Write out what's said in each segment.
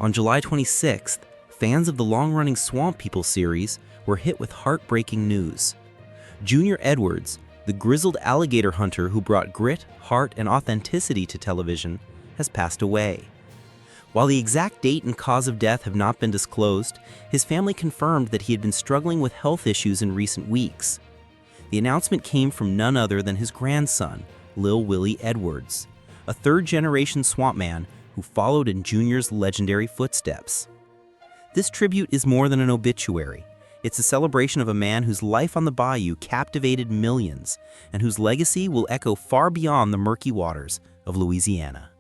On July 26th, fans of the long-running Swamp People series were hit with heartbreaking news. Junior Edwards, the grizzled alligator hunter who brought grit, heart, and authenticity to television, has passed away. While the exact date and cause of death have not been disclosed, his family confirmed that he had been struggling with health issues in recent weeks. The announcement came from none other than his grandson, Lil Willie Edwards, a third-generation swamp man who followed in Junior's legendary footsteps. This tribute is more than an obituary. It's a celebration of a man whose life on the bayou captivated millions and whose legacy will echo far beyond the murky waters of Louisiana.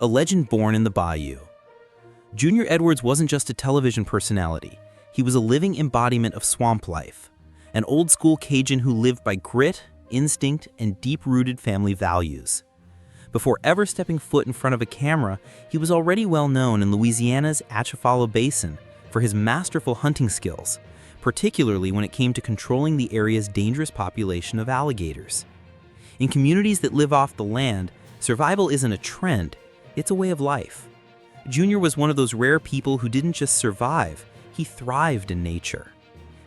A legend born in the bayou. Junior Edwards wasn't just a television personality. He was a living embodiment of swamp life, an old-school Cajun who lived by grit, instinct, and deep-rooted family values. Before ever stepping foot in front of a camera, he was already well known in Louisiana's Atchafalaya Basin for his masterful hunting skills, particularly when it came to controlling the area's dangerous population of alligators. In communities that live off the land, survival isn't a trend, it's a way of life. Junior was one of those rare people who didn't just survive, he thrived in nature.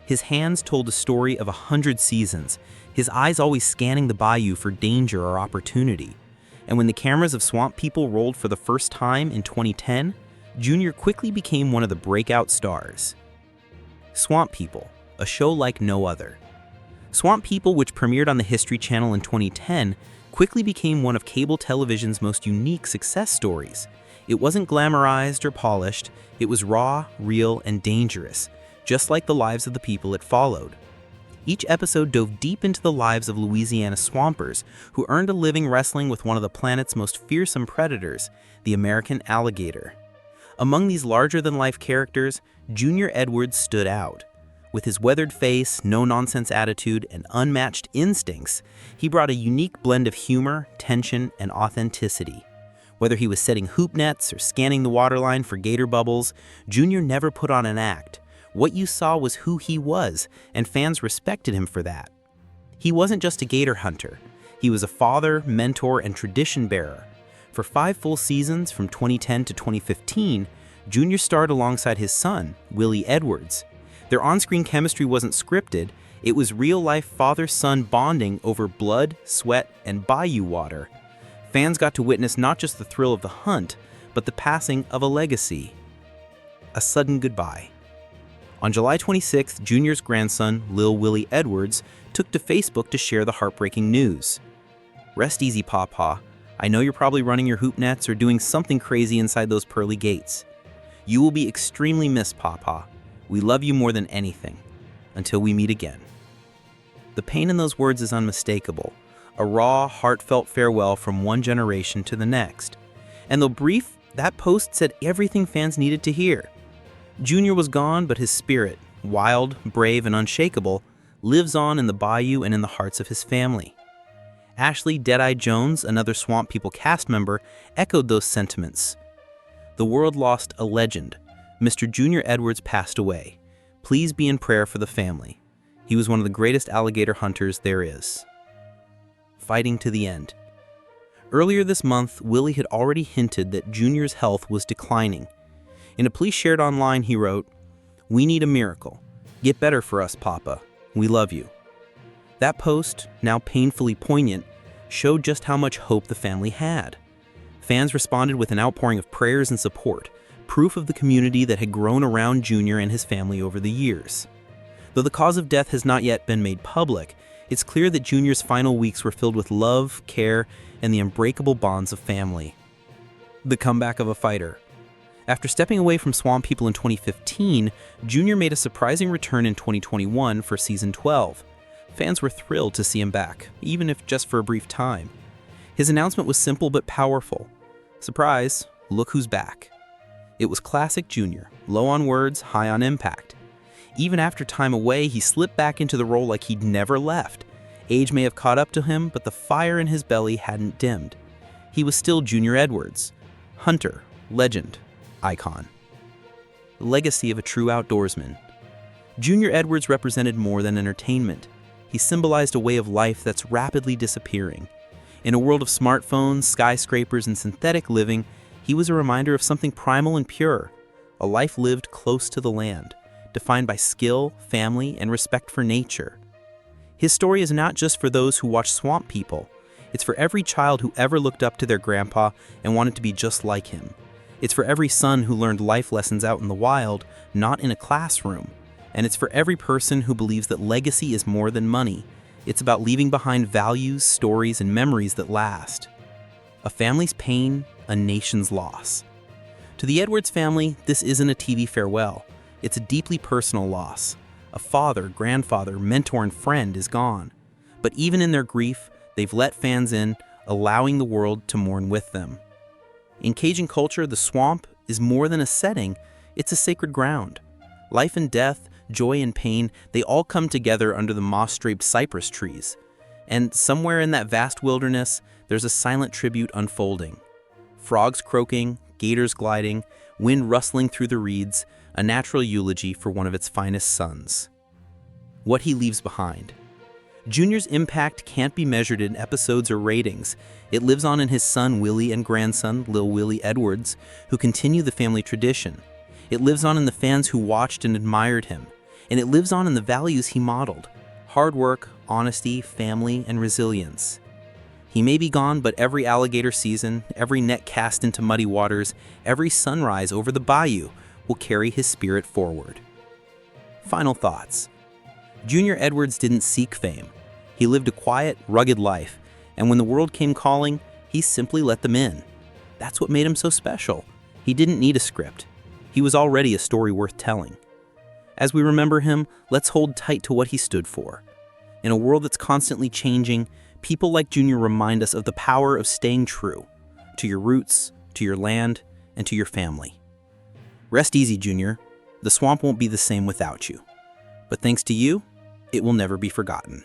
His hands told a story of 100 seasons, his eyes always scanning the bayou for danger or opportunity. And when the cameras of Swamp People rolled for the first time in 2010, Junior quickly became one of the breakout stars. Swamp People, a show like no other. Swamp People, which premiered on the History Channel in 2010, quickly became one of cable television's most unique success stories. It wasn't glamorized or polished, it was raw, real, and dangerous, just like the lives of the people it followed. Each episode dove deep into the lives of Louisiana swampers who earned a living wrestling with one of the planet's most fearsome predators, the American alligator. Among these larger-than-life characters, Junior Edwards stood out. With his weathered face, no-nonsense attitude, and unmatched instincts, he brought a unique blend of humor, tension, and authenticity. Whether he was setting hoop nets or scanning the waterline for gator bubbles, Junior never put on an act. What you saw was who he was, and fans respected him for that. He wasn't just a gator hunter. He was a father, mentor, and tradition bearer. For 5 full seasons, from 2010 to 2015, Junior starred alongside his son, Willie Edwards. Their on-screen chemistry wasn't scripted, it was real-life father-son bonding over blood, sweat, and bayou water. Fans got to witness not just the thrill of the hunt, but the passing of a legacy. A sudden goodbye. On July 26th, Junior's grandson, Lil Willie Edwards, took to Facebook to share the heartbreaking news. "Rest easy, Pawpaw. I know you're probably running your hoop nets or doing something crazy inside those pearly gates. You will be extremely missed, Pawpaw. We love you more than anything. Until we meet again." The pain in those words is unmistakable, a raw, heartfelt farewell from one generation to the next. And though brief, that post said everything fans needed to hear. Junior was gone, but his spirit, wild, brave, and unshakable, lives on in the bayou and in the hearts of his family. Ashley Deadeye Jones, another Swamp People cast member, echoed those sentiments. "The world lost a legend. Mr. Junior Edwards passed away. Please be in prayer for the family. He was one of the greatest alligator hunters there is." Fighting to the end. Earlier this month, Willie had already hinted that Junior's health was declining. In a plea shared online, he wrote, "We need a miracle. Get better for us, Papa. We love you." That post, now painfully poignant, showed just how much hope the family had. Fans responded with an outpouring of prayers and support, proof of the community that had grown around Junior and his family over the years. Though the cause of death has not yet been made public, it's clear that Junior's final weeks were filled with love, care, and the unbreakable bonds of family. The comeback of a fighter. After stepping away from Swamp People in 2015, Junior made a surprising return in 2021 for Season 12. Fans were thrilled to see him back, even if just for a brief time. His announcement was simple but powerful. Surprise, look who's back. It was classic Junior, low on words, high on impact. Even after time away, he slipped back into the role like he'd never left. Age may have caught up to him, but the fire in his belly hadn't dimmed. He was still Junior Edwards, hunter, legend, icon. The legacy of a true outdoorsman. Junior Edwards represented more than entertainment. He symbolized a way of life that's rapidly disappearing. In a world of smartphones, skyscrapers, and synthetic living, He was a reminder of something primal and pure, a life lived close to the land, defined by skill, family, and respect for nature. His story is not just for those who watch Swamp People. It's for every child who ever looked up to their grandpa and wanted to be just like him. It's for every son who learned life lessons out in the wild, not in a classroom. And it's for every person who believes that legacy is more than money. It's about leaving behind values, stories, and memories that last. A family's pain, a nation's loss. To the Edwards family, this isn't a TV farewell. It's a deeply personal loss. A father, grandfather, mentor, and friend is gone. But even in their grief, they've let fans in, allowing the world to mourn with them. In Cajun culture, the swamp is more than a setting, it's a sacred ground. Life and death, joy and pain, they all come together under the moss-draped cypress trees. And somewhere in that vast wilderness, there's a silent tribute unfolding. Frogs croaking, gators gliding, wind rustling through the reeds, a natural eulogy for one of its finest sons. What he leaves behind. Junior's impact can't be measured in episodes or ratings. It lives on in his son Willie and grandson, Lil Willie Edwards, who continue the family tradition. It lives on in the fans who watched and admired him. And it lives on in the values he modeled: hard work, honesty, family, and resilience. He may be gone, but every alligator season, every net cast into muddy waters, every sunrise over the bayou will carry his spirit forward. Final thoughts. Junior Edwards didn't seek fame. He lived a quiet, rugged life, and when the world came calling, he simply let them in. That's what made him so special. He didn't need a script. He was already a story worth telling. As we remember him, let's hold tight to what he stood for. In a world that's constantly changing, people like Junior remind us of the power of staying true to your roots, to your land, and to your family. Rest easy, Junior. The swamp won't be the same without you. But thanks to you, it will never be forgotten.